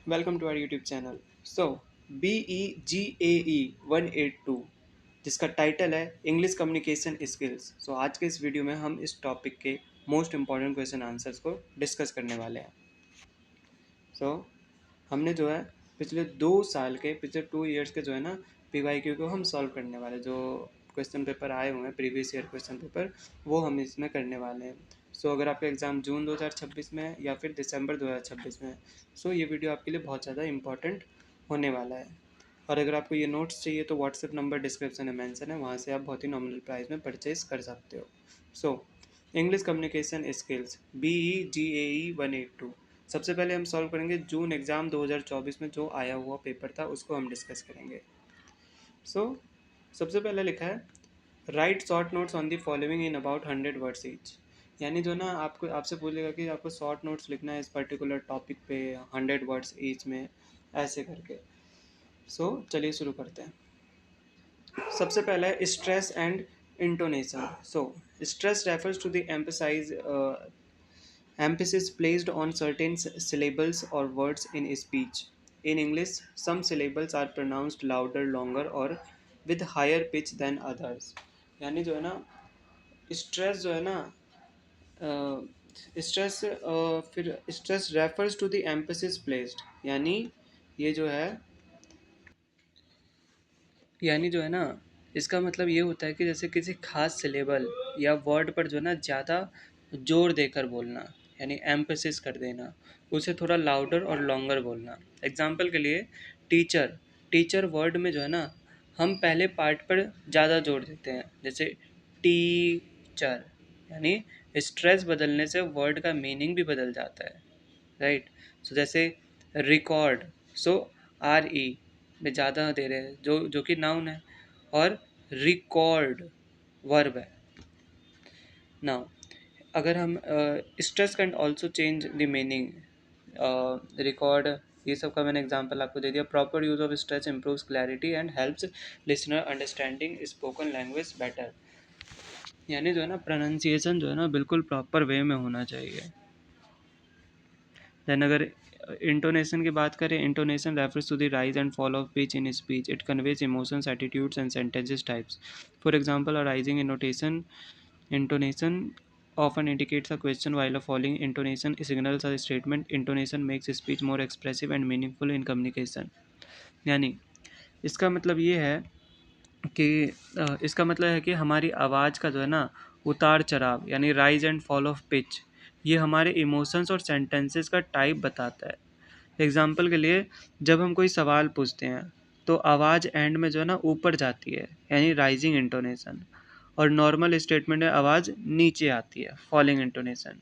Welcome to our YouTube channel. So BEGAE 182 जिसका title है English communication skills. आज के इस वीडियो में हम इस टॉपिक के मोस्ट इम्पॉर्टेंट क्वेश्चन आंसर्स को डिस्कस करने वाले हैं। सो हमने जो है पिछले 2 ईयर्स के जो है ना PYQ को हम सॉल्व करने वाले, जो क्वेश्चन पेपर आए हुए हैं प्रीवियस ईयर क्वेश्चन पेपर, वो हम इसमें करने वाले हैं। अगर आपका एग्ज़ाम जून 2026 में है या फिर दिसंबर 2026 में है, ये वीडियो आपके लिए बहुत ज़्यादा इंपॉर्टेंट होने वाला है। और अगर आपको ये नोट्स चाहिए तो व्हाट्सएप नंबर डिस्क्रिप्शन में मेंशन है, वहाँ से आप बहुत ही नॉमिनल प्राइस में परचेज कर सकते हो। English communication skills BEGAE 182। सबसे पहले हम सॉल्व करेंगे जून एग्ज़ाम 2024 में जो आया हुआ पेपर था, उसको हम डिस्कस करेंगे। सो सबसे पहले लिखा है right short notes on the following in about 100 words each. यानी जो ना आपको आपसे बोलेगा कि आपको शॉर्ट नोट्स लिखना है इस पर्टिकुलर टॉपिक पे 100 वर्ड्स ईच में, ऐसे करके। चलिए शुरू करते हैं। सबसे पहला है stress and intonation. Stress refers to the emphasise emphasis placed on certain syllables or words in speech. In English, some syllables are pronounced louder, longer or with higher pitch than others. यानी जो है ना stress जो है ना stress फिर stress refers to the emphasis placed, यानी ये जो है यानी जो है ना इसका मतलब ये होता है कि जैसे किसी खास सिलेबल या वर्ड पर जो है ना ज़्यादा जोर देकर बोलना, यानी एम्फेसिस कर देना, उसे थोड़ा लाउडर और लॉन्गर बोलना। एग्जाम्पल के लिए टीचर, टीचर वर्ड में जो है ना हम पहले पार्ट पर ज़्यादा जोर देते हैं, जैसे टीचर, यानी स्ट्रेस बदलने से वर्ड का मीनिंग भी बदल जाता है, राइट। जैसे रिकॉर्ड, सो RE में ज़्यादा दे रहे हैं, जो जो कि नाउन है, और रिकॉर्ड वर्ब है। नाउ अगर हम stress can also change the meaning, record, ये सब का मैंने एग्जांपल आपको दे दिया। Proper use of stress improves clarity and helps listener understanding spoken language better. यानी जो है ना प्रोनाउंसिएशन जो है ना बिल्कुल प्रॉपर वे में होना चाहिए। देन अगर इंटोनेशन की बात करें, intonation refers to the rise and fall of pitch in speech. It conveys emotions, attitudes and sentences types. For example, a rising intonation often indicates a question, while a falling intonation signals a statement. Intonation makes speech more expressive and meaningful in communication. यानी इसका मतलब ये है कि इसका मतलब है कि हमारी आवाज़ का जो है ना उतार चढ़ाव, यानी rise and fall of pitch, ये हमारे इमोशंस और सेंटेंसेस का टाइप बताता है। एग्जाम्पल के लिए, जब हम कोई सवाल पूछते हैं तो आवाज़ एंड में जो है ना ऊपर जाती है, यानी राइजिंग इंटोनेशन, और नॉर्मल स्टेटमेंट में आवाज़ नीचे आती है, फॉलिंग इंटोनेशन।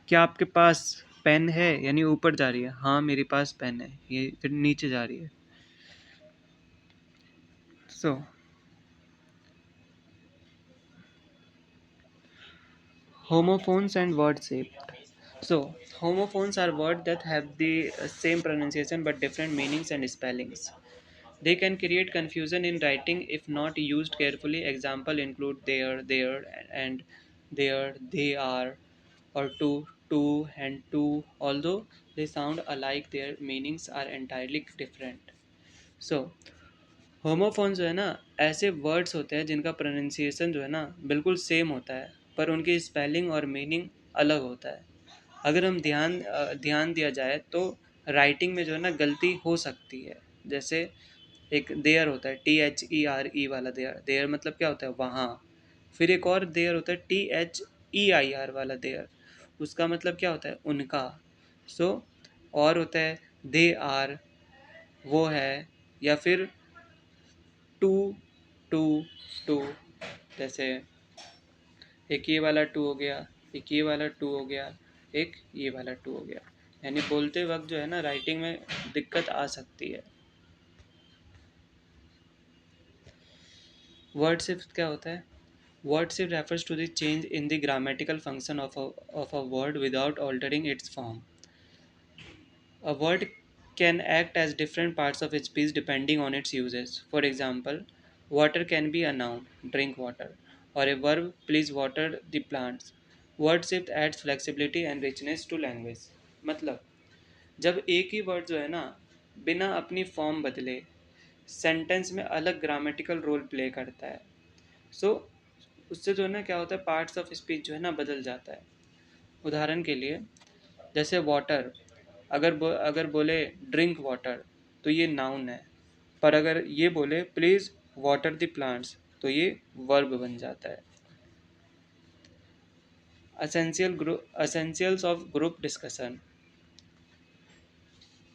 क्या आपके पास पेन है, यानी ऊपर जा रही है, हाँ मेरे पास पेन है, ये फिर नीचे जा रही है। सो homophones and word shape. Homophones are words that have the same pronunciation but different meanings and spellings. They can create confusion in writing if not used carefully. Example include there, and there, they are, or to, and to. Although they sound alike, their meanings are entirely different. So, homophones जो है ना ऐसे words होते हैं जिनका pronunciation जो है ना बिल्कुल सेम होता है, पर उनकी स्पेलिंग और मीनिंग अलग होता है। अगर हम ध्यान दिया जाए तो राइटिंग में जो है ना गलती हो सकती है। जैसे एक देयर होता है, THERE वाला देयर, देयर मतलब क्या होता है, वहाँ। फिर एक और देयर होता है THEIR वाला देयर, उसका मतलब क्या होता है, उनका। सो और होता है दे आर, वो है, या फिर टू टू टू। जैसे एक ये वाला टू हो गया, एक ये वाला टू हो गया, एक ये वाला टू हो गया। यानी बोलते वक्त जो है ना राइटिंग में दिक्कत आ सकती है। वर्ड शिफ्ट क्या होता है? Word shift refers to the change in the grammatical function of a word without altering its form. A word can act as different parts of its speech depending on its uses. For example, water can be a noun, drink water, or a verb, please water the plants. Word shift adds flexibility and richness to language. मतलब जब एक ही word जो है ना बिना अपनी form बदले sentence में अलग ग्रामेटिकल रोल प्ले करता है। सो उससे जो है ना क्या होता है, पार्ट्स ऑफ स्पीच जो है ना बदल जाता है। उदाहरण के लिए जैसे वाटर, अगर बोले ड्रिंक वाटर तो ये नाउन है, पर अगर ये बोले प्लीज़ वाटर द प्लांट्स तो ये वर्ब बन जाता है। Essentials of group discussion.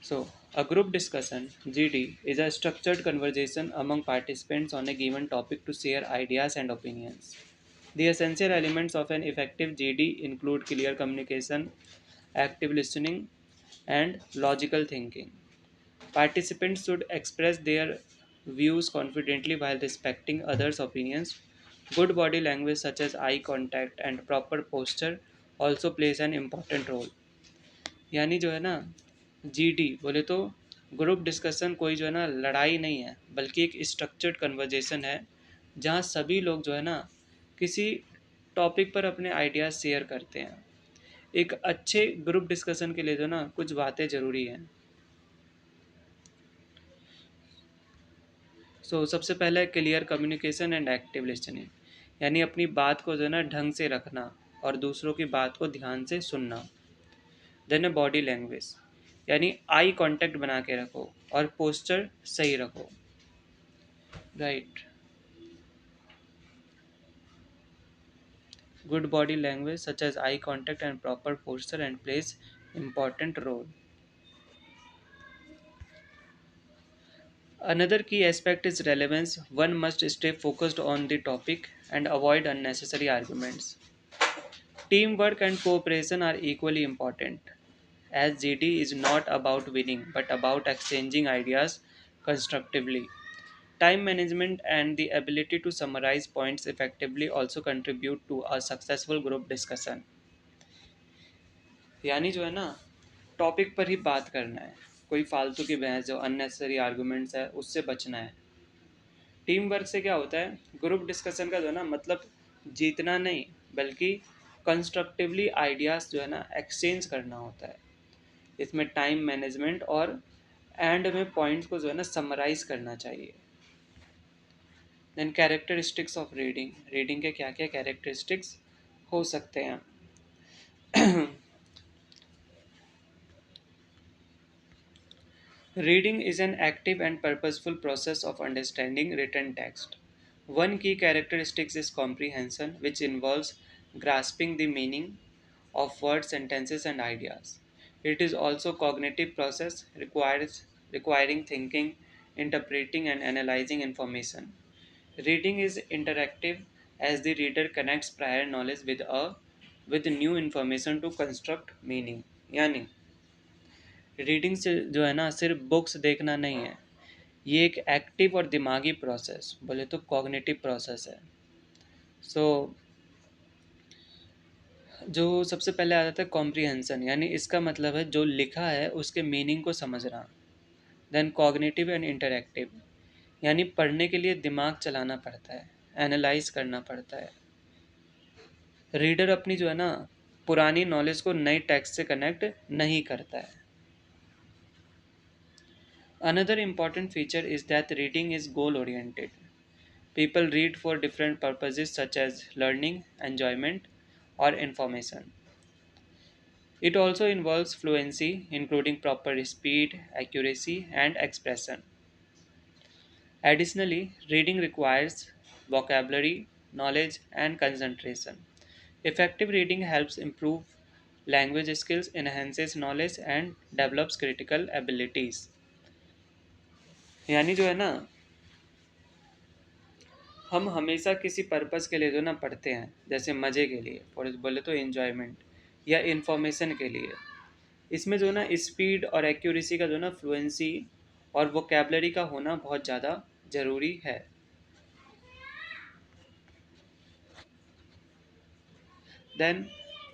So, a group discussion (GD) is a structured conversation among participants on a given topic to share ideas and opinions. The essential elements of an effective GD include clear communication, active listening, and logical thinking. Participants should express their views confidently while respecting others' opinions. Good body language such as eye contact and proper posture also plays an important role. यानी जो है ना GD बोले तो group discussion कोई जो है ना लड़ाई नहीं है, बल्कि एक स्ट्रक्चर्ड कन्वर्जेशन है जहाँ सभी लोग जो है ना किसी टॉपिक पर अपने आइडियाज शेयर करते हैं। एक अच्छे ग्रुप डिस्कशन के लिए जो ना कुछ बातें ज़रूरी हैं। सबसे पहला है clear communication and active listening, यानी अपनी बात को जो है ना ढंग से रखना और दूसरों की बात को ध्यान से सुनना। देन है बॉडी लैंग्वेज, यानी आई कांटेक्ट बना के रखो और पोस्चर सही रखो। Right. Good body language such as eye contact and proper posture and plays important role. Another key aspect is relevance. One must stay focused on the topic and avoid unnecessary arguments. Teamwork and cooperation are equally important, as GD is not about winning but about exchanging ideas constructively. Time management and the ability to summarize points effectively also contribute to a successful group discussion. यानी जो है ना topic पर ही बात करना है, कोई फालतू की बहस जो अननेसेसरी आर्गुमेंट्स है उससे बचना है। टीम वर्क से क्या होता है, ग्रुप डिस्कशन का जो है ना मतलब जीतना नहीं, बल्कि कंस्ट्रक्टिवली आइडियाज़ जो है ना एक्सचेंज करना होता है। इसमें टाइम मैनेजमेंट और एंड में पॉइंट्स को जो है ना समराइज करना चाहिए। Then characteristics of reading, reading के क्या क्या कैरेक्टरिस्टिक्स हो सकते हैं। Reading is an active and purposeful process of understanding written text. One key characteristic is comprehension, which involves grasping the meaning of words, sentences, and ideas. It is also cognitive process requiring thinking, interpreting, and analyzing information. Reading is interactive as the reader connects prior knowledge with new information to construct meaning. यानी reading से जो है ना सिर्फ books देखना नहीं है, ये एक एक्टिव और दिमागी प्रोसेस, बोले तो कॉग्निटिव प्रोसेस है। सो जो सबसे पहले आ जाता है कॉम्प्रिहेंसन, यानी इसका मतलब है जो लिखा है उसके मीनिंग को समझना। देन कॉग्निटिव एंड इंटरैक्टिव, यानी पढ़ने के लिए दिमाग चलाना पड़ता है, एनालाइज करना पड़ता है। रीडर अपनी जो है ना पुरानी नॉलेज को नए टेक्स्ट से कनेक्ट नहीं करता है। Another important feature is that reading is goal oriented. People read for different purposes such as learning, enjoyment, or information. It also involves fluency, including proper speed, accuracy, and expression. Additionally, reading requires vocabulary, knowledge, and concentration. Effective reading helps improve language skills, enhances knowledge, and develops critical abilities. यानी जो है ना हम हमेशा किसी purpose के लिए जो ना पढ़ते हैं, जैसे मज़े के लिए और बोले तो एन्जॉयमेंट या इन्फॉर्मेशन के लिए। इसमें जो ना स्पीड और एक्यूरेसी का जो ना फ्लुएंसी और वोकेबलरी का होना बहुत ज़्यादा ज़रूरी है। Then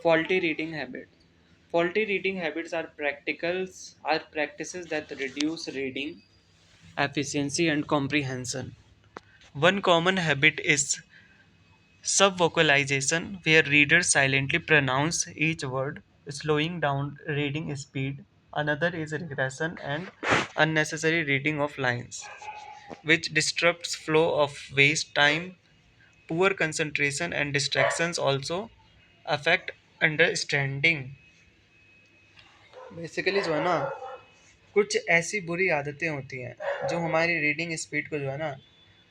faulty reading habits, faulty reading habits are practices that reduce reading efficiency and comprehension. One common habit is subvocalization, where readers silently pronounce each word, slowing down reading speed. another is regression and unnecessary reading of lines, which disrupts flow of waste time. Poor concentration and distractions also affect understanding. Basically जो है ना, कुछ ऐसी बुरी आदतें होती हैं जो हमारी रीडिंग स्पीड को जो है ना,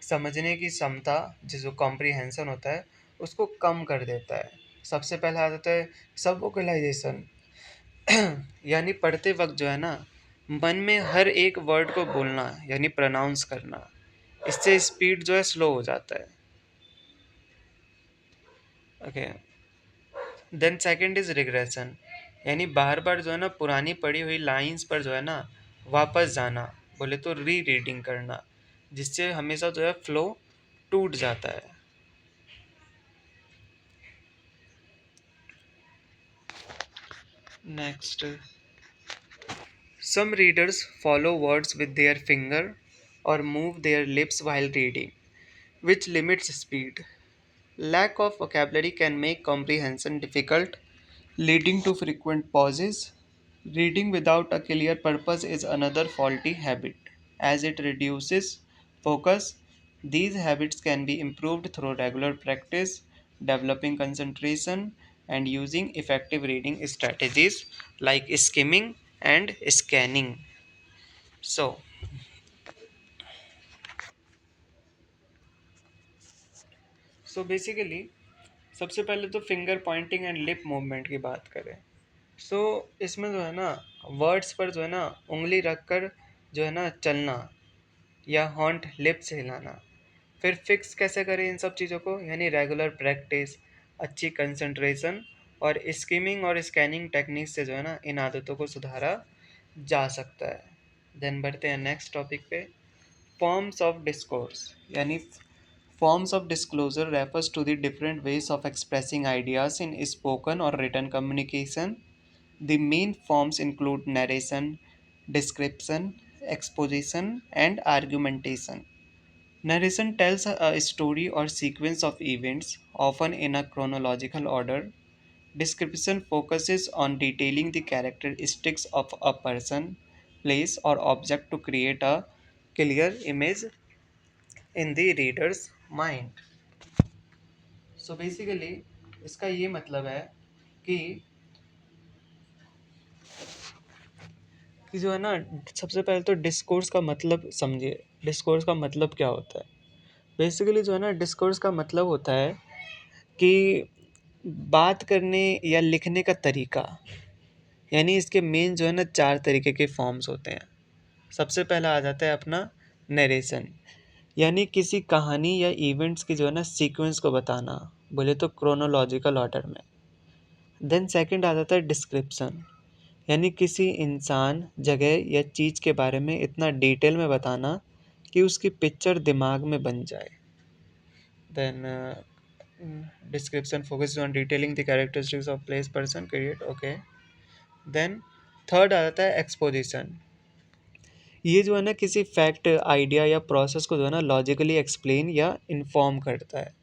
समझने की क्षमता, जो कॉम्प्रिहेंशन होता है, उसको कम कर देता है। सबसे पहला आदत है सब वोकलाइजेशन। यानी पढ़ते वक्त जो है ना, मन में हर एक वर्ड को बोलना यानी प्रोनाउंस करना, इससे स्पीड जो है स्लो हो जाता है। Okay. Then second is regression, यानी बार बार जो है ना पुरानी पढ़ी हुई लाइंस पर जो है ना वापस जाना, बोले तो री रीडिंग करना, जिससे हमेशा जो है फ्लो टूट जाता है। Next, some readers follow words with their finger or move their lips while reading, which limits speed. Lack of vocabulary can make comprehension difficult, leading to frequent pauses. Reading without a clear purpose is another faulty habit, as it reduces focus. These habits can be improved through regular practice, developing concentration, and using effective reading strategies like skimming and scanning. So, basically सबसे पहले तो finger Poynting and lip movement की बात करें। सो इसमें जो है ना, वर्ड्स पर जो है ना उंगली रखकर जो है ना चलना, या हॉन्ट लिप्स हिलाना। फिर फिक्स कैसे करें इन सब चीज़ों को, यानी रेगुलर प्रैक्टिस, अच्छी कंसंट्रेशन और स्किमिंग और स्कैनिंग टेक्निक से जो है ना इन आदतों को सुधारा जा सकता है। देन बढ़ते हैं नेक्स्ट टॉपिक पे, फॉर्म्स ऑफ डिस्कोर्स। यानी forms of disclosure refers to the different ways of expressing ideas in spoken or written communication. The main forms include narration, description, exposition, and argumentation. Narration tells a story or sequence of events, often in a chronological order. Description focuses on detailing the characteristics of a person, place, or object to create a clear image in the reader's mind. So basically इसका ये मतलब है कि जो है ना, सबसे पहले तो डिस्कोर्स का मतलब समझिए। डिस्कोर्स का मतलब क्या होता है? बेसिकली जो है ना, डिस्कोर्स का मतलब होता है कि बात करने या लिखने का तरीका। यानी इसके मेन जो है ना चार तरीके के फॉर्म्स होते हैं। सबसे पहला आ जाता है अपना नरेशन, यानी किसी कहानी या इवेंट्स की जो है ना सीक्वेंस को बताना, बोले तो क्रोनोलॉजिकल ऑर्डर में। देन सेकंड आ जाता है डिस्क्रिप्शन, यानी किसी इंसान, जगह या चीज़ के बारे में इतना डिटेल में बताना कि उसकी पिक्चर दिमाग में बन जाए। Then description focus on detailing the characteristics of place, person, create. Okay. Then third आ जाता है एक्सपोजिशन। ये जो है ना किसी फैक्ट, आइडिया या प्रोसेस को जो है ना लॉजिकली एक्सप्लेन या इन्फॉर्म करता है।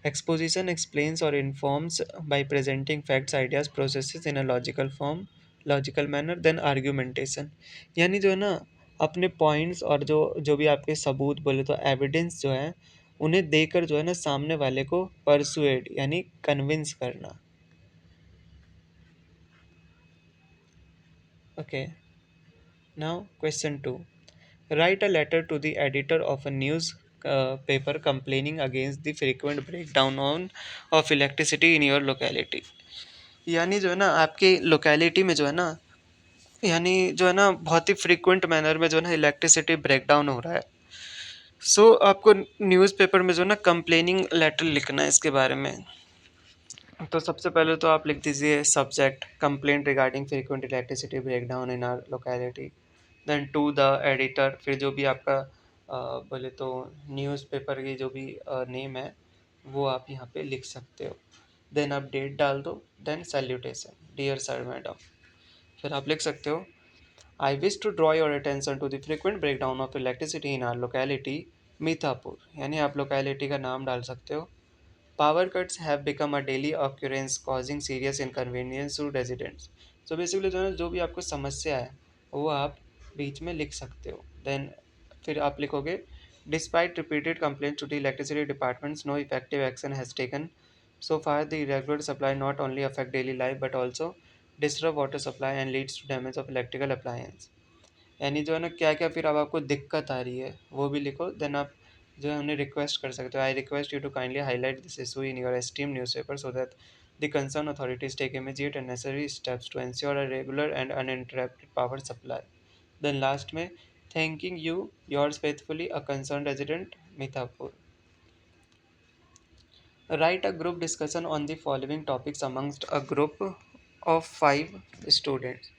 Exposition explains or informs by presenting facts, ideas, processes in a logical manner. Then argumentation, यानी जो है ना अपने पॉइंट्स और जो जो भी आपके सबूत, बोले तो एविडेंस जो है, उन्हें देकर जो है ना सामने वाले को परसुएड यानी कन्विंस करना। Okay. Now question 2, write a letter to the editor of a news paper complaining against the frequent breakdown on of electricity in your locality। यानी जो है ना आपकी लोकेलिटी में जो है ना, यानी जो है ना बहुत ही फ्रीक्वेंट मैनर में जो है ना इलेक्ट्रिसिटी ब्रेकडाउन हो रहा है। आपको न्यूज़पेपर में जो है ना कंप्लेनिंग लेटर लिखना है इसके बारे में। तो सबसे पहले तो आप लिख दीजिए subject complaint regarding frequent electricity breakdown in our locality. Then to the editor, फिर जो भी आपका बोले तो न्यूज़पेपर की जो भी नेम है वो आप यहाँ पे लिख सकते हो। देन आप डेट डाल दो। Then salutation, dear sir madam. फिर आप लिख सकते हो, I wish to draw your attention to the frequent breakdown of electricity in our locality Mitapur. यानी आप लोकेलिटी का नाम डाल सकते हो। Power cuts have become a daily occurrence causing serious inconvenience to residents. So basically जो है ना, जो भी आपको समस्या है वो आप बीच में लिख सकते हो। देन फिर आप लिखोगे, despite repeated complaint to the electricity departments, no effective action has taken so far. The irregular supply not only affect daily life but also disrupt water supply and leads to damage of electrical appliance. यानी जो है ना, क्या क्या फिर अब आपको दिक्कत आ रही है वो भी लिखो। देन आप जो है उन्हें रिक्वेस्ट कर सकते हो, I request you to kindly highlight this issue in your esteem newspaper so that the concern authorities take immediate and necessary steps to ensure a regular and uninterrupted power supply. Then last में, thanking you yours faithfully a concern resident Mitapur. Write a group discussion on the following topics amongst a group of 5 students।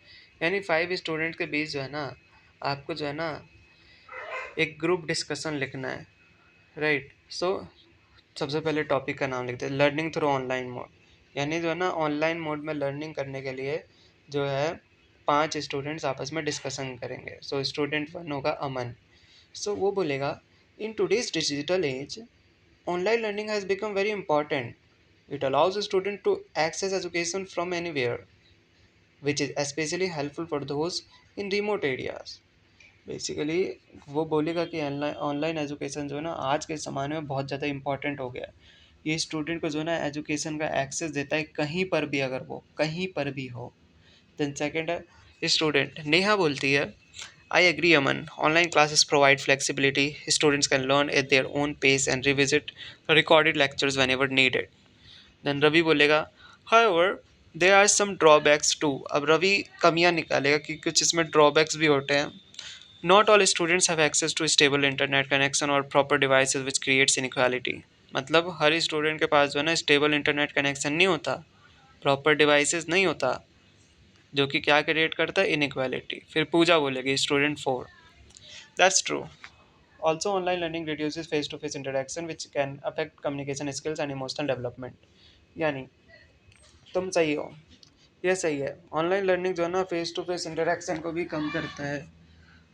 यानी 5 student के बीच जो है ना, आपको जो है ना एक ग्रुप डिस्कशन लिखना है, राइट। सो सबसे पहले टॉपिक का नाम लिखते हैं, लर्निंग थ्रू ऑनलाइन मोड। यानी जो है ना, ऑनलाइन मोड में लर्निंग करने के लिए जो है 5 स्टूडेंट्स आपस में डिस्कशन करेंगे। सो स्टूडेंट 1 होगा अमन। सो वो बोलेगा, in today's digital age online learning has become very important. It allows a student to access education from anywhere, which is especially helpful for those in remote areas. Basically वो बोलेगा कि online education जो है ना आज के ज़माने में बहुत ज़्यादा इम्पॉर्टेंट हो गया है। ये स्टूडेंट को जो है ना एजुकेशन का एक्सेस देता है कहीं पर भी, अगर वो कहीं पर भी हो। देन सेकेंड है स्टूडेंट नेहा बोलती है, I agree, Aman. Online classes provide flexibility. Students can learn at their own pace and revisit recorded lectures whenever needed. Then Ravi बोलेगा, however, there are some drawbacks too. अब रवि कमियां निकालेगा कि कुछ इसमें drawbacks भी होते हैं। Not all students have access to stable internet connection or proper devices, which creates inequality. मतलब हर स्टूडेंट के पास जो है ना स्टेबल इंटरनेट कनेक्शन नहीं होता, प्रॉपर डिवाइसेस नहीं होता, जो कि क्या क्रिएट करता है, इनइक्वालिटी। फिर पूजा बोलेगी student 4, that's true. Also, online learning reduces face-to-face interaction, which can affect communication skills and emotional development। यानी तुम सही हो, ये सही है। ऑनलाइन लर्निंग जो है ना फेस टू फेस इंटरेक्शन को भी कम करता है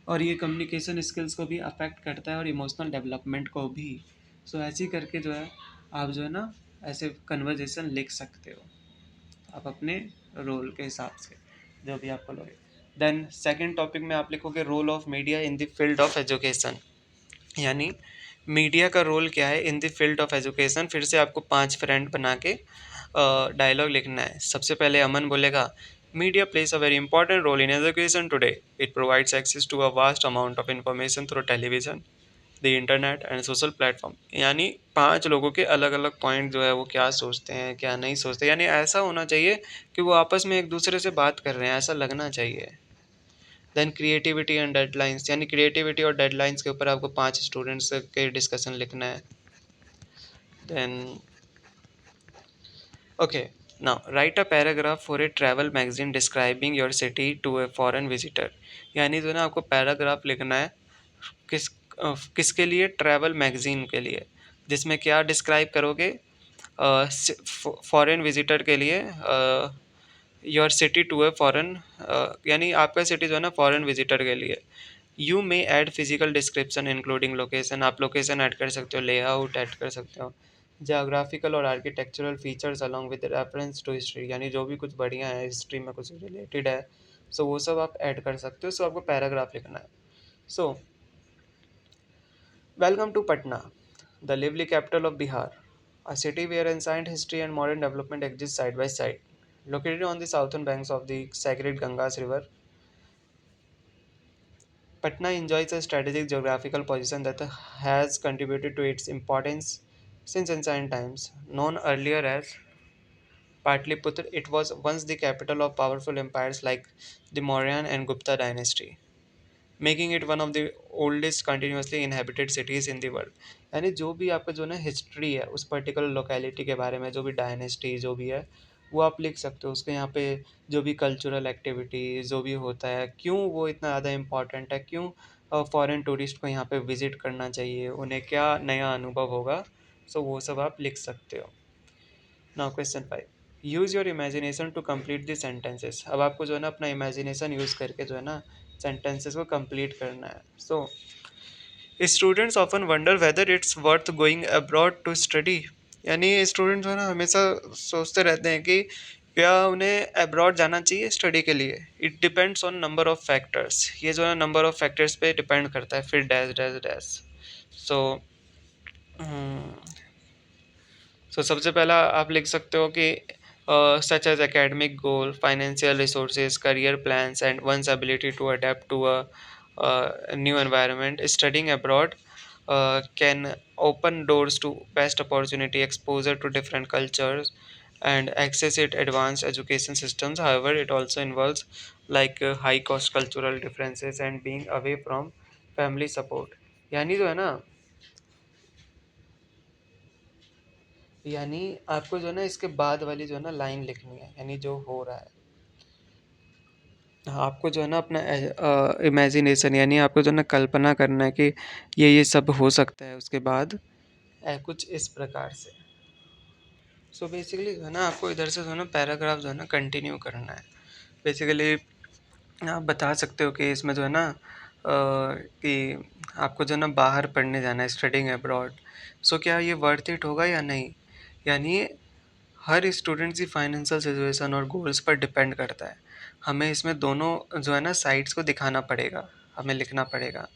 और ये कम्युनिकेशन स्किल्स को भी अफेक्ट करता है और इमोशनल डेवलपमेंट को भी। सो ऐसे ही करके जो है आप जो है ना ऐसे कन्वर्जेसन लिख सकते हो आप अपने रोल के हिसाब से, जो भी आपको लगे। देन सेकेंड टॉपिक में आप लिखोगे role of media in the field of education. यानी मीडिया का रोल क्या है in the field of education. फिर से आपको 5 फ्रेंड बना के डायलॉग लिखना है। सबसे पहले अमन बोलेगा, media plays a very important role in education today. It provides access to a vast amount of information through television, the internet and social platform. यानी 5 लोगों के अलग अलग पॉइंट जो है वो क्या सोचते हैं क्या नहीं सोचते। यानी ऐसा होना चाहिए कि वो आपस में एक दूसरे से बात कर रहे हैं, ऐसा लगना चाहिए। Then creativity and deadlines. यानी क्रिएटिविटी और डेडलाइंस के ऊपर आपको 5 स्टूडेंट्स के डिस्कशन लिखना है। Then okay, now write a paragraph for a travel magazine describing your city to a foreign visitor. यानी जो ना आपको पैराग्राफ लिखना है किसके लिए, ट्रैवल मैगजीन के लिए, जिसमें क्या डिस्क्राइब करोगे, फॉरेन विजिटर के लिए, your city to a foreign, यानी आपका सिटी जो है ना फॉरेन विजिटर के लिए। You may add physical description including location. आप लोकेशन ऐड कर सकते हो, लेआउट ऐड कर सकते हो, जोग्राफिकल और architectural features along with reference to history. यानी जो भी कुछ बढ़िया है हिस्ट्री में कुछ रिलेटेड है, सो वो सब आप ऐड कर सकते हो। सो आपको पैराग्राफ लिखना है। So welcome to Patna, the lively capital of Bihar, a city where ancient history and modern development exist side by side. Located on the southern banks of the sacred Ganges River, Patna enjoys a strategic geographical position that has contributed to its importance since ancient times. Known earlier as Patliputra, it was once the capital of powerful empires like the Mauryan and Gupta dynasty, making it one of the oldest continuously inhabited cities in the world. यानी जो भी आपका जो ना history है उस particular locality के बारे में, जो भी डायनेस्टी जो भी है वो आप लिख सकते हो। उसके यहाँ पे जो भी कल्चरल एक्टिविटीज़ जो भी होता है, क्यों वो इतना ज़्यादा इम्पॉर्टेंट है, क्यों फॉरेन टूरिस्ट को यहाँ पे विज़िट करना चाहिए, उन्हें क्या नया अनुभव होगा। सो वो सब आप लिख सकते हो। Now question 5, use your imagination to complete the sentences. अब आपको जो है ना अपना इमेजिनेशन यूज़ करके जो है ना सेंटेंसेस को कंप्लीट करना है। So students often wonder whether it's worth going abroad to study. यानी स्टूडेंट जो है ना हमेशा सोचते रहते हैं कि क्या उन्हें अब्रॉड जाना चाहिए स्टडी के लिए? It depends on number of factors. ये जो है नंबर ऑफ फैक्टर्स पे डिपेंड करता है, फिर डैश डैश डैश। सो सबसे पहला आप लिख सकते हो कि such as academic goal, financial resources, career plans and one's ability to adapt to a new environment, studying abroad can open doors to best opportunity, exposure to different cultures, and access it advanced education systems. However, it also involves like high cost cultural differences and being away from family support. यानी जो है ना, यानी आपको जो है ना इसके बाद वाली जो है ना लाइन लिखनी है, यानी जो हो रहा है। हाँ, आपको जो है ना अपना इमेजिनेशन, यानी आपको जो है ना कल्पना करना है कि ये सब हो सकता है उसके बाद, कुछ इस प्रकार से। सो बेसिकली जो है ना आपको इधर से जो है ना पैराग्राफ जो है ना कंटिन्यू करना है। बेसिकली आप बता सकते हो कि इसमें जो है ना कि आपको जो है ना बाहर पढ़ने जाना है, स्टडिंग अब्रॉड। सो क्या ये वर्थ इट होगा या नहीं, यानी हर स्टूडेंट की फाइनेंशियल सिचुएशन और गोल्स पर डिपेंड करता है। हमें इसमें दोनों जो है ना साइड्स को दिखाना पड़ेगा, हमें लिखना पड़ेगा।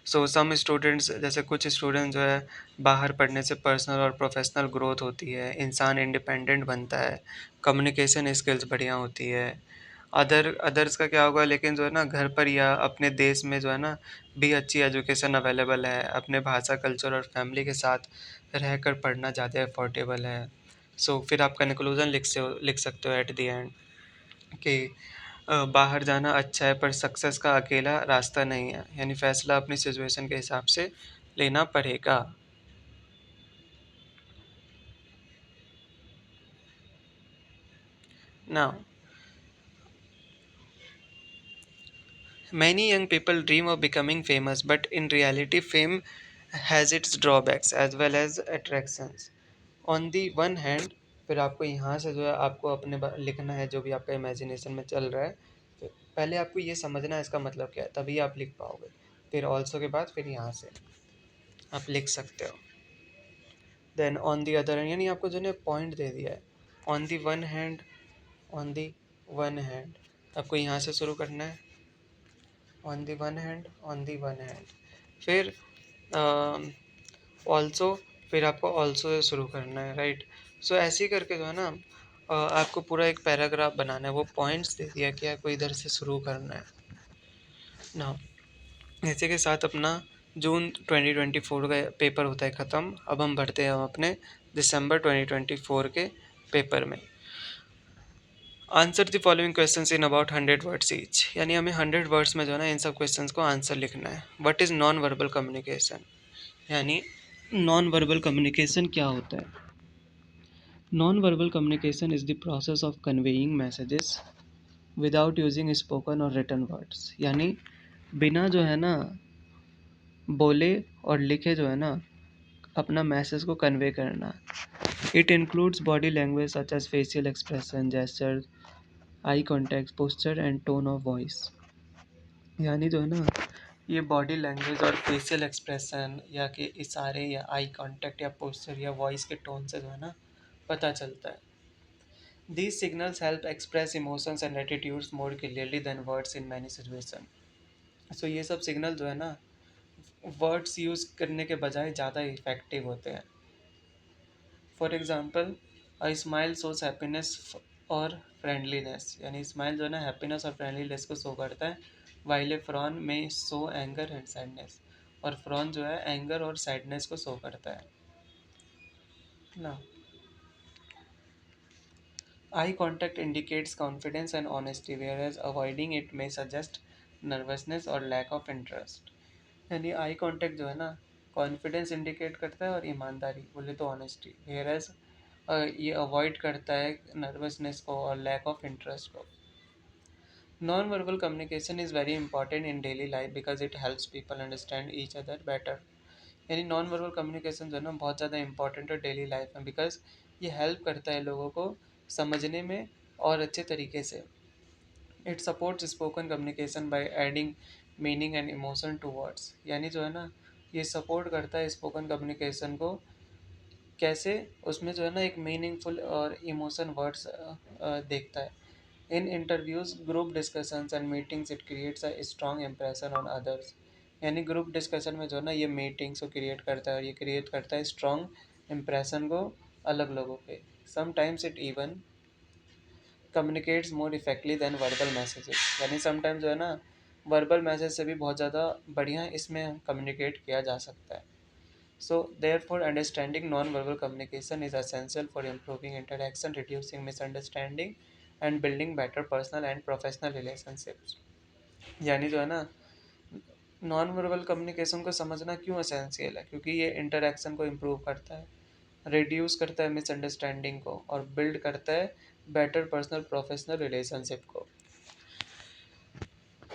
सो सम स्टूडेंट्स, जैसे कुछ स्टूडेंट जो है बाहर पढ़ने से पर्सनल और प्रोफेशनल ग्रोथ होती है, इंसान इंडिपेंडेंट बनता है, कम्युनिकेशन स्किल्स बढ़िया होती है। अदर्स का क्या होगा, लेकिन जो है ना घर पर या अपने देश में जो है ना भी अच्छी एजुकेशन अवेलेबल है, अपने भाषा, कल्चर और फैमिली के साथ रहकर पढ़ना ज़्यादा अफोर्डेबल है। फिर आप कंक्लूजन लिख सकते हो एट द एंड कि बाहर जाना अच्छा है पर सक्सेस का अकेला रास्ता नहीं है, यानी फैसला अपनी सिचुएशन के हिसाब से लेना पड़ेगा। Now many young people dream of becoming famous, but in reality fame has its drawbacks as well as attractions. On the one hand, फिर आपको यहाँ से जो है आपको अपने लिखना है जो भी आपका इमेजिनेशन में चल रहा है। पहले आपको ये समझना है इसका मतलब क्या है, तभी आप लिख पाओगे। फिर ऑल्सो के बाद फिर यहाँ से आप लिख सकते हो। Then on the other hand, यानी आपको जो है पॉइंट दे दिया है। On the one hand, on the one hand, आपको यहाँ से शुरू करना है। On the one hand, on the one hand, फिर ऑल्सो, फिर आपको ऑल्सो से शुरू करना है, राइट। ऐसे ही करके जो है ना आपको पूरा एक पैराग्राफ बनाना है। वो पॉइंट्स दे दिया कि आपको इधर से शुरू करना है ना। इसी के साथ अपना जून 2024 का पेपर होता है ख़त्म। अब हम बढ़ते हैं हम अपने दिसंबर 2024 के पेपर में। Answer the following questions in about 100 words each, यानी हमें 100 वर्ड्स में जो है ना इन सब क्वेश्चंस को आंसर लिखना है। What is non verbal communication, यानी नॉन वर्बल कम्युनिकेशन क्या होता है। Non verbal communication is the process of conveying messages without using spoken और रिटन वर्ड्स, यानी बिना जो है ना बोले और लिखे जो है ना अपना मैसेज को कन्वे करना। It includes body language such as facial expression, gesture, eye contact, posture and tone of voice, यानी जो है ना ये बॉडी लैंग्वेज और फेशियल एक्सप्रेशन या कि इशारे या आई कांटेक्ट या पोस्चर या वॉइस के टोन से जो है ना पता चलता है। These signals help express emotions and attitudes more clearly than words in many situation. ये सब सिग्नल जो है ना वर्ड्स यूज़ करने के बजाय ज़्यादा इफेक्टिव होते हैं। For example, a smile shows happiness और फ्रेंडलीनेस, यानी स्माइल जो है ना हैप्पीनेस और फ्रेंडलीनेस को शो करता है। वाइल ए फ्रॉन में शो एंगर एंड सैडनेस, और फ्रॉन जो है एंगर और सैडनेस को शो करता है ना। Eye contact indicates confidence and honesty, whereas avoiding it may suggest nervousness और लैक ऑफ इंटरेस्ट, यानी आई कॉन्टैक्ट जो है ना कॉन्फिडेंस इंडिकेट करता है और ईमानदारी बोले तो ऑनेस्टी, वेयर एज ये अवॉइड करता है नर्वसनेस को और लैक ऑफ इंटरेस्ट को। Non verbal communication is very important in daily life because it helps people understand each other better, यानी नॉन वर्बल कम्युनिकेशन जो है ना बहुत ज़्यादा इंपॉर्टेंट है डेली लाइफ में, बिकॉज ये हेल्प करता है लोगों को समझने में और अच्छे तरीके से। It supports spoken communication by adding meaning and emotion to words, यानी जो है ना ये सपोर्ट करता है स्पोकन कम्युनिकेशन को कैसे उसमें जो है ना एक मीनिंगफुल और इमोशन वर्ड्स देखता है। In interviews, group discussions and meetings it creates a strong impression on others. यानी ग्रुप डिस्कशन में जो है ना ये मीटिंग्स को क्रिएट करता है और ये क्रिएट करता है स्ट्रॉन्ग इम्प्रेशन को अलग लोगों पे। Sometimes it even communicates more effectively than verbal messages. यानी समटाइम्स जो है ना वर्बल मैसेज से भी बहुत ज़्यादा बढ़िया इसमें कम्युनिकेट किया जा सकता है। So, therefore, understanding non-verbal communication is essential for improving interaction, reducing misunderstanding, and building better personal and professional relationships. यानी जो है ना नॉन वर्बल कम्युनिकेशन को समझना क्यों असेंशियल है, क्योंकि ये इंटरेक्शन को इम्प्रूव करता है, रिड्यूस करता है मिसअंडरस्टैंडिंग को और बिल्ड करता है बेटर पर्सनल प्रोफेशनल रिलेशनशिप को।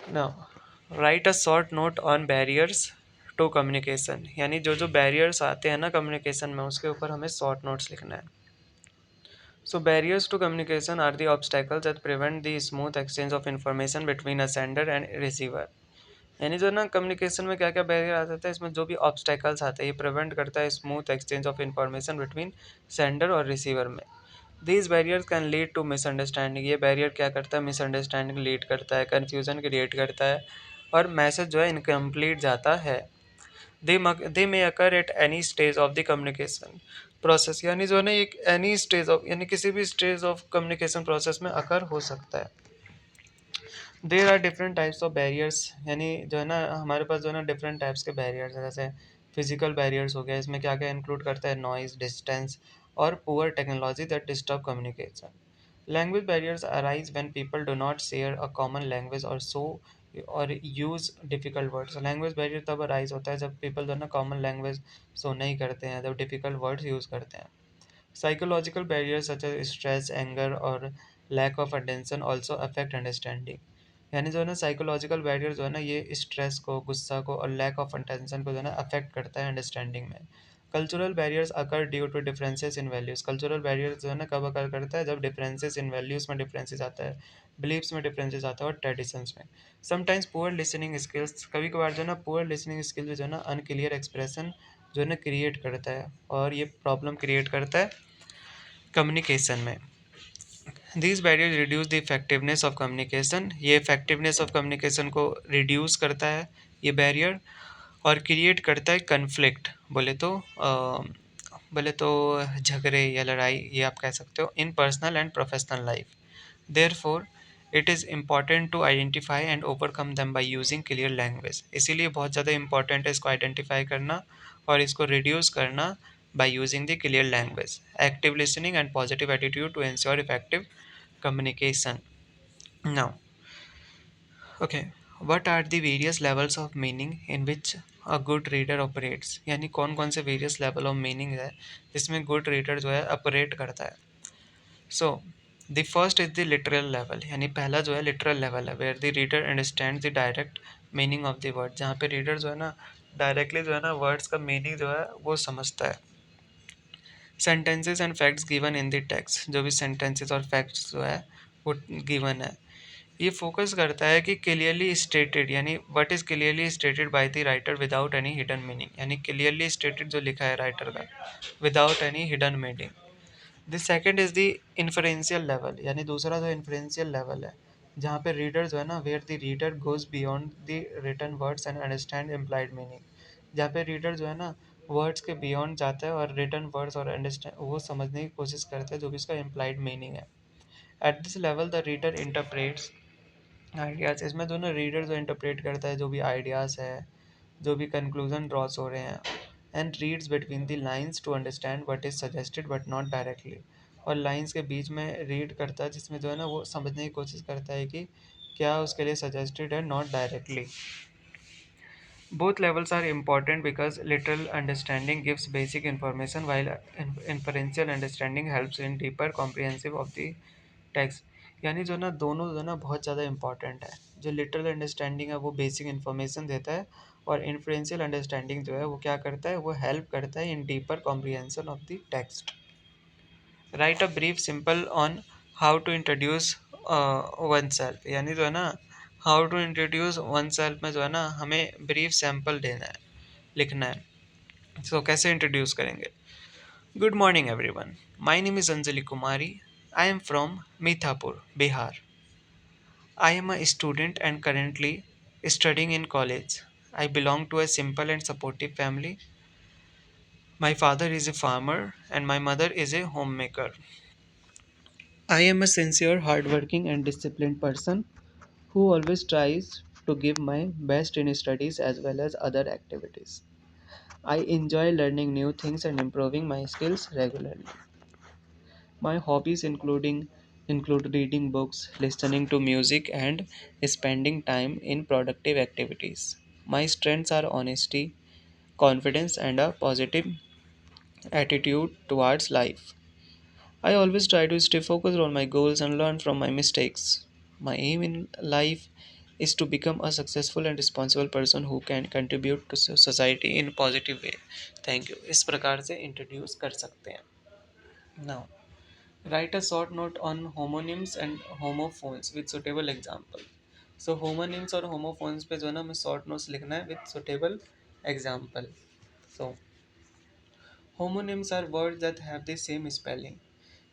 Now write a short note on barriers to communication. यानी जो जो बैरियर्स आते हैं ना कम्युनिकेशन में, उसके ऊपर हमें शॉर्ट नोट्स लिखना है। So barriers to communication are the obstacles that prevent the smooth exchange of information between a sender and receiver। यानी जो ना कम्युनिकेशन में क्या क्या बैरियर आ जाता है, इसमें जो भी ऑब्स्टेकल्स आते हैं ये प्रिवेंट करता है smooth exchange of information between sender और रिसीवर में। These barriers can lead to misunderstanding. ये बैरियर क्या करता है, मिसअंडरस्टैंडिंग लीड करता है, कन्फ्यूजन क्रिएट करता है और मैसेज जो है इनकम्प्लीट जाता है। They may occur at any stage of the communication process. यानी जो है ना एक एनी स्टेज ऑफ, यानी किसी भी स्टेज ऑफ कम्युनिकेशन प्रोसेस में अकर हो सकता है। There are different types of barriers. यानी जो है ना हमारे पास जो है ना डिफरेंट टाइप्स के बैरियर्स है। जैसे फिजिकल बैरियर्स हो गया, इसमें क्या क्या इंक्लूड करता है, नॉइज, डिस्टेंस और poor technology that disturb communication. Language barriers arise when people do not share a common language और सो और use difficult words. Language barrier तब अराइज होता है जब पीपल जो है ना कॉमन लैंग्वेज सो नहीं करते हैं, जब डिफिकल्ट वर्ड्स यूज करते हैं। Psychological barriers such as stress, anger और lack of attention also affect understanding। यानी जो है ना साइकोलॉजिकल बैरियर जो है ना ये स्ट्रेस को, गुस्सा को और लैक ऑफ अटेंशन को जो है ना अफेक्ट करता है अंडरस्टैंडिंग में। Cultural barriers occur due to differences in values. Cultural barrier जो है ना कब अकर करता है, जब डिफरेंसेस इन वैल्यूज़ में डिफरेंसेस आता है, बिलीव्स में डिफरेंसेस आता है और ट्रेडिशंस में। समटाइम्स पुअर लिसनिंग स्किल्स, कभी कभार जो है ना पुअर लिसनिंग स्किल्स जो है ना अनक्लियर एक्सप्रेशन जो है ना क्रिएट करता है और ये प्रॉब्लम क्रिएट करता है कम्युनिकेशन में। This barrier reduce the effectiveness of communication. ये इफेक्टिवनेस ऑफ कम्युनिकेशन को रिड्यूस करता है ये बैरियर और क्रिएट करता है कन्फ्लिक्ट, बोले तो झगड़े या लड़ाई, ये आप कह सकते हो, in personal and professional life. Therefore it is important to identify and overcome them by using clear language. इसीलिए बहुत ज़्यादा इंपॉर्टेंट है इसको आइडेंटिफाई करना और इसको रिड्यूस करना by using the clear language, active listening and positive attitude to ensure effective communication. Now, okay, what are the various levels of meaning in which a good reader operates? यानी कौन कौन से various level of meaning है जिसमें good reader जो है operate करता है। So, the first is the literal level। यानी पहला जो है literal level है, where the reader understands the direct meaning of the word। जहाँ पे reader जो है ना डायरेक्टली जो है ना वर्ड्स का मीनिंग जो है वो समझता है। Sentences and facts given in the text. जो भी सेंटेंसेस और फैक्ट्स जो है वो गिवन है, ये फोकस करता है कि क्लियरली स्टेटेड, यानी what is clearly stated by the writer without any hidden meaning. यानी क्लियरली स्टेटेड जो लिखा है राइटर का without any hidden meaning. The second is the inferential level. यानी दूसरा जो इन्फरेंशियल लेवल है, जहाँ पे रीडर जो है ना, where the reader goes beyond the written words and understand implied meaning. जहाँ पे रीडर जो है ना वर्ड्स के बियॉन्ड जाता है और रिटन वर्ड्स और अंडरस्टैंड वो समझने की कोशिश करता है जो भी इसका इम्प्लाइड मीनिंग है। At this level the reader interprets ideas. इसमें जो ना रीडर जो इंटरप्रेट करता है जो भी आइडियाज़ है, जो भी कंक्लूजन ड्रॉस हो रहे हैं, and reads between the lines to understand what is suggested but not directly. और लाइंस के बीच में रीड करता है जिसमें जो है ना वो समझने की कोशिश करता है कि क्या उसके लिए सजेस्टेड है, not directly. Both levels are important because literal understanding gives basic information while inferential understanding helps in deeper comprehensive of the text। यानी जो ना दोनों जो ना बहुत ज़्यादा इंपॉर्टेंट है। जो लिटरल अंडरस्टैंडिंग है वो बेसिक इन्फॉर्मेशन देता है और इन्फ्लुएंशियल अंडरस्टैंडिंग जो है वो क्या करता है, वो हेल्प करता है in deeper comprehension of the text. Write a brief simple on how to introduce oneself. यानी जो है ना how to introduce oneself में जो है ना हमें ब्रीफ सैम्पल देना है, लिखना है। सो कैसे इंट्रोड्यूस करेंगे। Good morning, everyone. My name is Anjali Kumari. I am from Mithapur, Bihar. I am a student and currently studying in college. I belong to a simple and supportive family. My father is a farmer and my mother is a homemaker. I am a sincere, hardworking, and disciplined person who always tries to give my best in studies as well as other activities. I enjoy learning new things and improving my skills regularly. My hobbies include reading books, listening to music, and spending time in productive activities. My strengths are honesty, confidence, and a positive attitude towards life. I always try to stay focused on my goals and learn from my mistakes. My aim in life is to become a successful and responsible person who can contribute to society in a positive way. Thank you. इस प्रकार से introduce कर सकते हैं. Now, write a short note on homonyms and homophones with suitable example. So homonyms और homophones पे जो है ना हमें short notes लिखना है with suitable example. So homonyms are words that have the same spelling.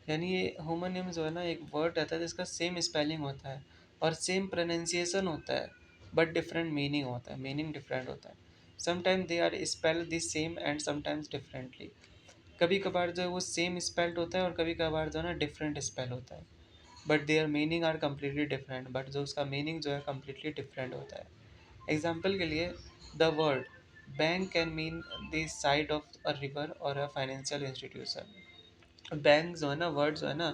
यानी ये होमोनिम जो है ना एक वर्ड रहता है जिसका सेम स्पेलिंग होता है और सेम प्रोनाउंसिएशन होता है बट डिफरेंट मीनिंग होता है, मीनिंग डिफरेंट होता है. Sometime they are spelled the same and sometimes differently. कभी कभार जो है वो सेम स्पेल्ड होता है और कभी कभार जो है ना डिफरेंट स्पेल होता है but their meaning are completely different, but जो उसका मीनिंग जो है कम्प्लीटली डिफरेंट होता है. एग्जाम्पल के लिए the word bank can mean the side of a river और अ फाइनेंशियल इंस्टीट्यूशन. बैंक जो है ना वर्ड जो है ना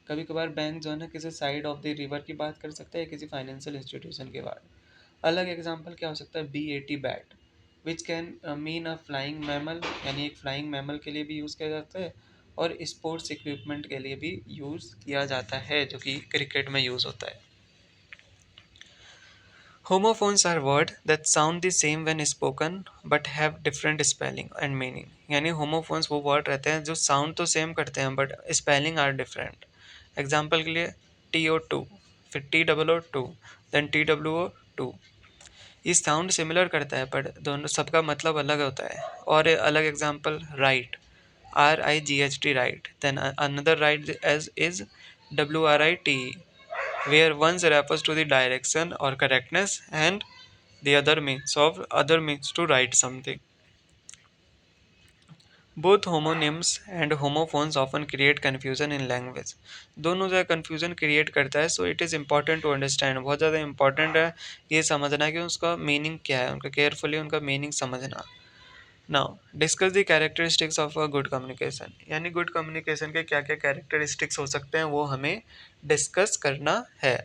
कभी कभार बैंक जो है ना किसी साइड ऑफ द रिवर की बात कर सकता है किसी फाइनेंशियल इंस्टीट्यूशन के बाद. अलग एग्जांपल क्या हो सकता है, B A T bat which can mean a flying mammal, यानी एक फ्लाइंग मैमल के लिए भी यूज़ किया जाता है और स्पोर्ट्स इक्विपमेंट के लिए भी यूज़ किया जाता है जो कि क्रिकेट में यूज़ होता है. Homophones are words that sound the same when spoken but have different spelling and meaning. यानी homophones वो word रहते हैं जो sound तो same करते हैं but spelling are different. Example के लिए TO2, फिर TOO2, then TWO2. ये sound similar करता है but दोनों सबका मतलब अलग होता है. और अलग example right, RIGHT right, then another right as is WRITE, where one refers to the direction or correctness and the other means to write something. Both homonyms and homophones often create confusion in language. दोनों जो है confusion create करता है, so it is important to understand. बहुत ज़्यादा important है ये समझना कि उसका meaning क्या है, उनका carefully उनका meaning समझना. Now discuss the characteristics of a good communication. यानी good communication के क्या क्या characteristics हो सकते हैं वो हमें discuss करना है.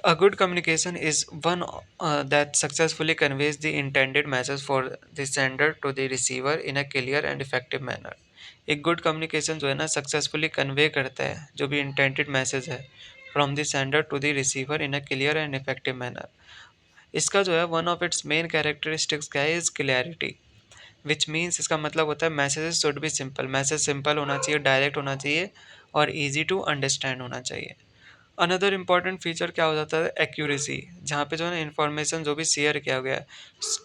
A good communication is one that successfully conveys the intended message for the sender to the receiver in a clear and effective manner. एक गुड कम्युनिकेशन जो है ना सक्सेसफुली कन्वे करता है जो भी इंटेंडेड मैसेज है from the sender to the receiver in a clear and effective manner. इसका जो है one of its main characteristics क्या है, इज क्लैरिटी, विच मीन्स इसका मतलब होता है messages should be simple, message simple होना चाहिए, डायरेक्ट होना चाहिए और ईजी टू अंडरस्टैंड होना चाहिए. अनदर इम्पॉर्टेंट फीचर क्या हो जाता है, एक्यूरेसी, जहाँ पे जो है ना इन्फॉर्मेशन जो भी शेयर किया गया है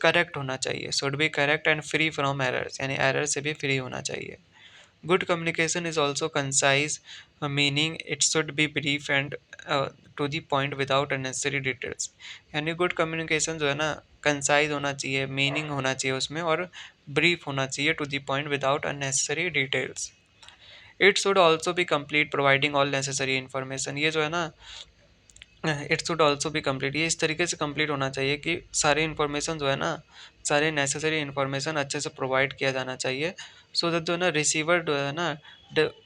करेक्ट होना चाहिए, should be correct and free from errors, यानी एरर से भी फ्री होना चाहिए. Good communication is also concise, meaning it should be brief and to the point without unnecessary details. यानी गुड कम्युनिकेशन जो है ना कंसाइज होना चाहिए, मीनिंग होना चाहिए उसमें और ब्रीफ होना चाहिए to the point without unnecessary details. It should also be complete providing all necessary information. ये जो है ना it should also be complete, ये इस तरीके से कंप्लीट होना चाहिए कि सारे इन्फॉर्मेशन जो है ना सारे नेसेसरी इन्फॉर्मेशन अच्छे से प्रोवाइड किया जाना चाहिए सो दैट जो है ना रिसीवर जो है ना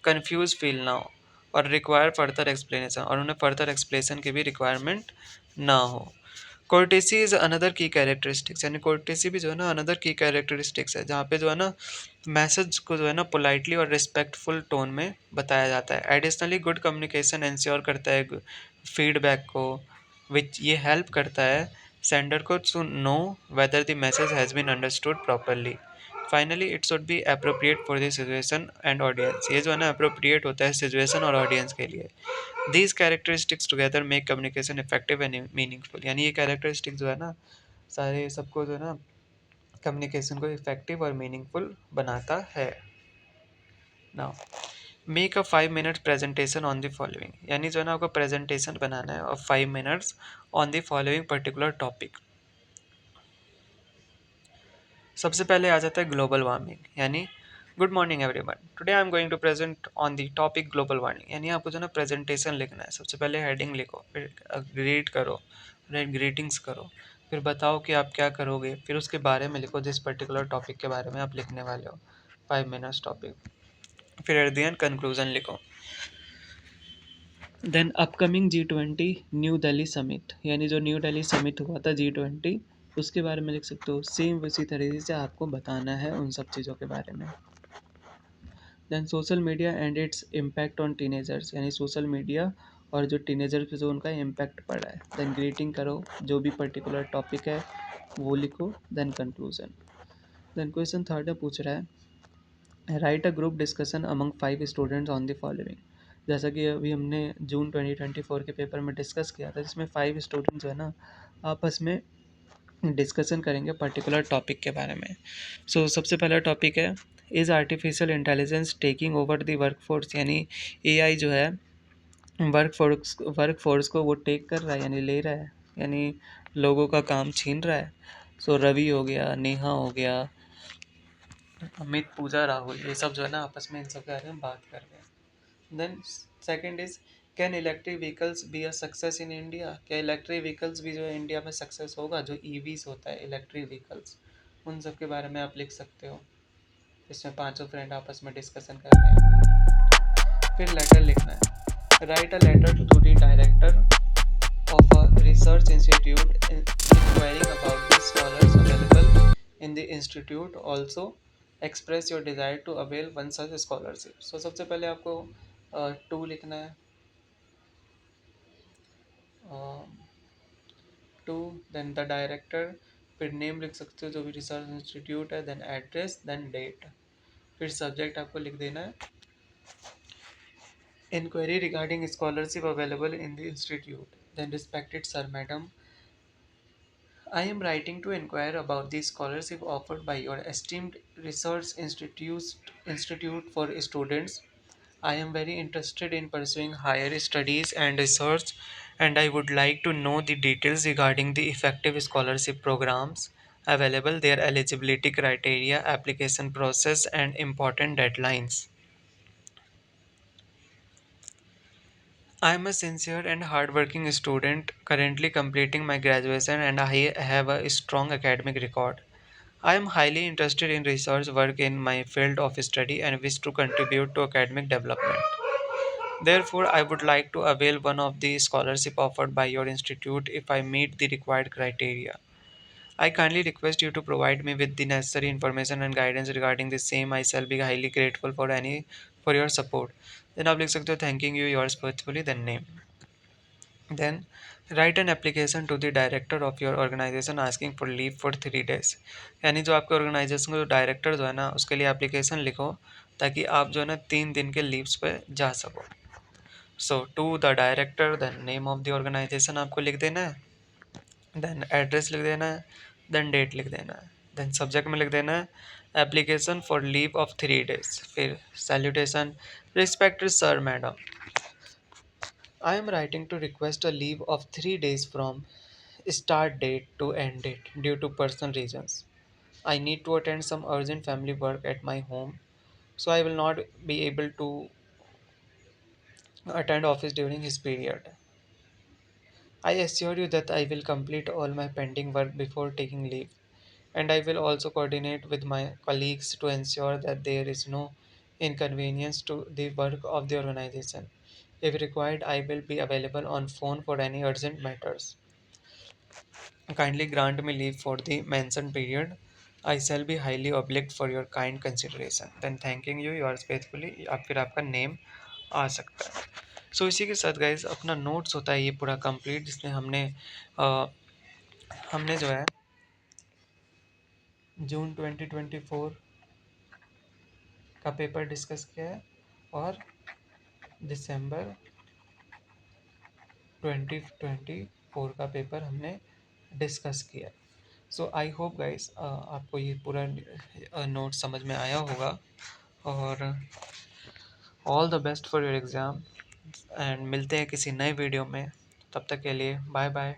कन्फ्यूज फील ना हो और रिक्वायर फर्दर एक्सप्लेनेशन, और उन्हें फर्दर एक्सप्लेनेशन की भी रिक्वायरमेंट ना हो. कोर्टेसी इज अनदर की कैरेक्टरिस्टिक्स, यानी कोर्टेसी भी जो है ना अनदर की कैरेक्टरिस्टिक्स है जहाँ पे जो है ना मैसेज को जो है ना पोलाइटली और रिस्पेक्टफुल टोन में बताया जाता है. एडिशनली गुड कम्युनिकेशन इंश्योर करता है फीडबैक को, विच ये हेल्प करता है सेंडर को to know whether the message has been understood properly. Finally it should be appropriate for the situation and audience, ये जो है ना अप्रोप्रिएट होता है सिचुएशन और ऑडियंस के लिए. These characteristics together make communication effective and meaningful. यानी ये कैरेक्टरिस्टिक्स जो है ना सारे सबको जो है ना कम्युनिकेशन को इफेक्टिव और मीनिंगफुल बनाता है। Now make a 5 minute presentation on the following, यानी जो है ना आपको प्रेजेंटेशन बनाना है और 5 minutes on the following particular topic. सबसे पहले आ जाता है ग्लोबल वार्मिंग, यानी good morning everyone, today I am going to present on the topic global warming, यानी आपको जो है ना प्रेजेंटेशन लिखना है। सबसे पहले हेडिंग लिखो, फिर ग्रीट करो, ग्रीटिंग्स करो, फिर बताओ कि आप क्या करोगे, फिर उसके बारे में लिखो जिस पर्टिकुलर टॉपिक के बारे में आप लिखने वाले हो, 5 मिनट्स टॉपिक। फिर एट द एंड कंक्लूजन लिखो। Then upcoming G20 New Delhi summit, यानी जो न्यू दिल्ली समिट हुआ था G20, उसके बारे में लिख सकते हो। सेम उसी तरीके से आपको बताना है उन सब चीज़ों के बारे में। Then social media and its impact on teenagers, यानी सोशल मीडिया और जो टीनेजर पे जो उनका इम्पैक्ट पड़ा है। देन ग्रीटिंग करो, जो भी पर्टिकुलर टॉपिक है वो लिखो। Then conclusion. Then question third में पूछ रहा है write a group discussion among 5 students on the following. जैसा कि अभी हमने जून 2024 के पेपर में डिस्कस किया था, जिसमें 5 स्टूडेंट्स जो है ना आपस में डिस्कशन करेंगे पर्टिकुलर टॉपिक के बारे में। सबसे पहला टॉपिक है is artificial intelligence taking over the workforce, यानी एआई जो है वर्कफोर्स को वो टेक कर रहा है, यानी ले रहा है, यानी लोगों का काम छीन रहा है। रवि हो गया, नेहा हो गया, अमित, पूजा, राहुल, ये सब जो है ना आपस में इन सब के बारे में बात कर रहे हैं। Then second is can electric vehicles be a success in India, क्या इलेक्ट्रिक व्हीकल्स भी जो है इंडिया में सक्सेस होगा, जो ईवीज होता है इलेक्ट्रिक व्हीकल्स, उन सब के बारे में आप लिख सकते हो। इसमें पांचों फ्रेंड आपस में डिस्कशन कर रहे हैं। फिर लेटर लिखना है, write a letter to the director of a research institute inquiring about the scholars available in the institute. Also express your desire to avail one such scholarship. सबसे पहले आपको टू लिखना है, टू, देन द डायरेक्टर, फिर name लिख सकते हो जो भी रिसर्च इंस्टीट्यूट है, देन एड्रेस, देन डेट, फिर सब्जेक्ट आपको लिख देना है inquiry regarding scholarship available in the institute, then respected sir madam, I am writing to inquire about the scholarship offered by your esteemed institute for students. I am very interested in pursuing higher studies and research, and I would like to know the details regarding the effective scholarship programs available, their eligibility criteria, application process, and important deadlines. I am a sincere and hardworking student currently completing my graduation, and I have a strong academic record. I am highly interested in research work in my field of study and wish to contribute to academic development. Therefore, I would like to avail one of the scholarship offered by your institute if I meet the required criteria. I kindly request you to provide me with the necessary information and guidance regarding the same. I shall be highly grateful for your support. Then आप लिख सकते हो thanking you yours faithfully, then name. Then write an application to the director of your organization asking for leave for 3 days, यानी जो आपके organisation का जो director जो है ना उसके लिए एप्लीकेशन लिखो ताकि आप जो है ना 3 दिन के लीव्स पे जा सको। To the director, then name of the organization आपको लिख देना है, देन एड्रेस लिख देना है, देन डेट लिख देना है, देन सब्जेक्ट में लिख देना है application for leave of 3 days, फिर salutation, respected sir madam, I am writing to request a leave of 3 days from start date to end date due to personal reasons. I need to attend some urgent family work at my home, so I will not be able to attend office during his period. I assure you that I will complete all my pending work before taking leave, and I will also coordinate with my colleagues to ensure that there is no inconvenience to the work of the organization. If required, I will be available on phone for any urgent matters. Kindly grant me leave for the mentioned period. I shall be highly obliged for your kind consideration. Then thanking you, yours faithfully, या फिर आपका name आ सकता है। इसी के साथ guys अपना notes होता है ये पूरा कंप्लीट, जिसमें अ, हमने जो है जून 2024 का पेपर डिस्कस किया है और दिसंबर 2024 का पेपर हमने डिस्कस किया है। सो आई होप गाइस आपको ये पूरा नोट समझ में आया होगा, और all the best for your exam, and मिलते हैं किसी नए वीडियो में। तब तक के लिए bye bye,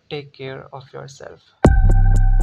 take care of your self.